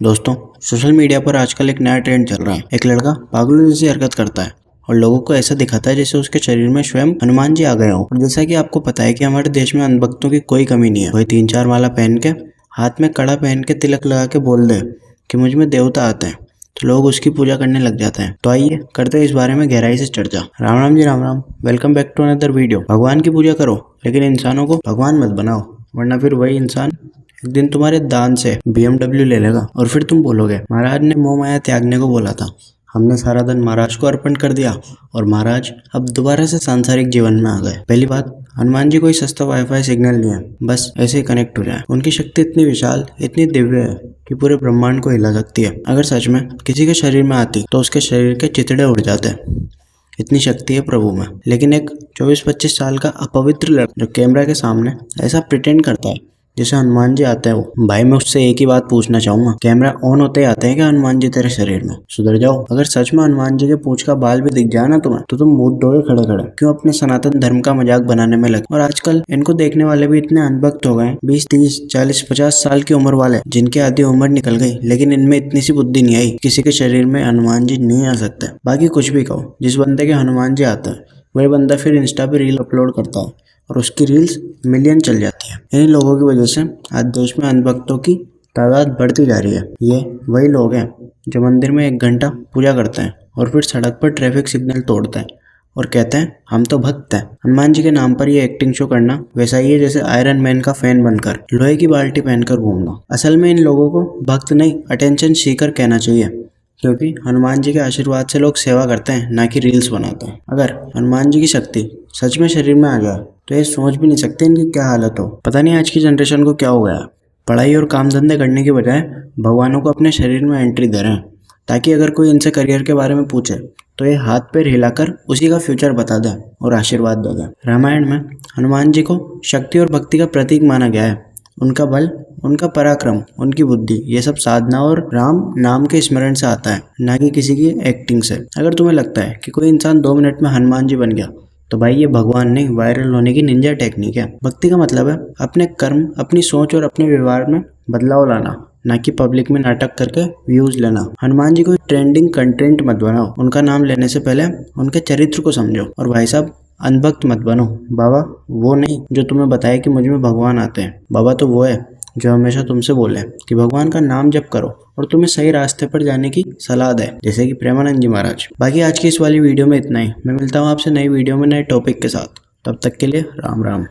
दोस्तों, social media पर आजकल एक नया ट्रेंड चल रहा है। एक लड़का पागलों जैसी हरकत करता है और लोगों को ऐसा दिखाता है जैसे उसके शरीर में स्वयं हनुमान जी आ गए हों। और जैसा कि आपको पता है कि हमारे देश में अंधभक्तों की कोई कमी नहीं है। कोई 3-4 माला पहन के, हाथ में कड़ा पहन के, तिलक लगा के बोल दे कि मुझ में देवता आते हैं, तो लोग उसकी पूजा करने लग जाते हैं। तो आइए करते हैं इस बारे में गहराई से चर्चा। Ram Ram ji, Ram Ram. Welcome back to another video. भगवान की पूजा करो, लेकिन इंसानों को भगवान मत बनाओ, वरना फिर वही इंसान एक दिन तुम्हारे दान से BMW ले लेगा और फिर तुम बोलोगे महाराज ने मोह माया त्यागने को बोला था, हमने सारा धन महाराज को अर्पण कर दिया और महाराज अब दोबारा से सांसारिक जीवन में आ गए। पहली बात, हनुमान जी कोई सस्ता वाईफाई सिग्नल नहीं है, बस ऐसे ही कनेक्ट हो जाए। उनकी शक्ति इतनी विशाल, इतनी दिव्य है कि पूरे ब्रह्मांड को हिला सकती है। अगर सच में किसी के शरीर में आती तो उसके शरीर के चितड़े उड़ जाते। इतनी शक्ति है प्रभु में। लेकिन एक 24-25 साल का अपवित्र लड़का जो कैमरा के सामने ऐसा प्रिटेंड करता है जैसे हनुमान जी आते हैं वो। भाई मैं उससे एक ही बात पूछना चाहूंगा, कैमरा ऑन होते ही आते हैं क्या हनुमान जी तेरे शरीर में? सुधर जाओ। अगर सच में हनुमान जी के पूंछ का बाल भी दिख जाए ना तुम्हें, तो तुम मुंह धोए खड़े खड़े क्यों अपने सनातन धर्म का मजाक बनाने में लगे। और आजकल इनको देखने वाले भी इतने अनभक्त हो गए, 20, 30, 40, 50 साल की उम्र वाले, जिनकी आधी उम्र निकल गई, लेकिन इनमें इतनी सी बुद्धि नहीं आई किसी के शरीर में हनुमान जी नहीं आ सकते। बाकी कुछ भी कहो, जिस बंदे के हनुमान जी आते हैं वही बंदा फिर इंस्टा पे रील अपलोड करता है और उसकी रील्स मिलियन चल जाती है। इन्हीं लोगों की वजह से आज देश में अंधभक्तों की तादाद बढ़ती जा रही है। ये वही लोग हैं जो मंदिर में 1 घंटा पूजा करते हैं और फिर सड़क पर ट्रैफिक सिग्नल तोड़ते हैं और कहते हैं हम तो भक्त हैं। हनुमान जी के नाम पर ये एक्टिंग शो करना वैसा ही है जैसे आयरन मैन का फैन बनकर लोहे की बाल्टी पहनकर घूमना। असल में इन लोगों को भक्त नहीं, अटेंशन सीकर कहना चाहिए, क्योंकि हनुमान जी के आशीर्वाद से लोग सेवा करते हैं, ना कि रील्स बनाते हैं। अगर हनुमान जी की शक्ति सच में शरीर में आ जाए तो ये सोच भी नहीं सकते इनकी क्या हालत हो। पता नहीं आज की जनरेशन को क्या हो गया है। पढ़ाई और काम धंधे करने की बजाय भगवानों को अपने शरीर में एंट्री दे रहे हैं, ताकि अगर कोई इनसे करियर के बारे में पूछे तो ये हाथ पैर हिलाकर उसी का फ्यूचर बता दें और आशीर्वाद दे दें। रामायण में हनुमान जी को शक्ति और भक्ति का प्रतीक माना गया है। उनका बल, उनका पराक्रम, उनकी बुद्धि, ये सब साधना और राम नाम के स्मरण से आता है, ना कि किसी की एक्टिंग से। अगर तुम्हें लगता है कि कोई इंसान 2 मिनट में हनुमान जी बन गया, तो भाई ये भगवान नहीं, वायरल होने की निंजा टेक्निक है। भक्ति का मतलब है अपने कर्म, अपनी सोच और अपने व्यवहार में बदलाव लाना, ना कि पब्लिक में नाटक करके व्यूज लेना। हनुमान जी को ट्रेंडिंग कंटेंट मत बनाओ, उनका नाम लेने से पहले उनके चरित्र को समझो। और भाई साहब, अनभक्त मत बनो। बाबा वो नहीं जो तुम्हें बताए कि मुझ में भगवान आते हैं। बाबा तो वो है जो हमेशा तुमसे बोले कि भगवान का नाम जप करो और तुम्हें सही रास्ते पर जाने की सलाह दे, जैसे कि प्रेमानंद जी महाराज। बाकी आज की इस वाली वीडियो में इतना ही। मैं मिलता हूँ आपसे नई वीडियो में नए टॉपिक के साथ। तब तक के लिए राम राम।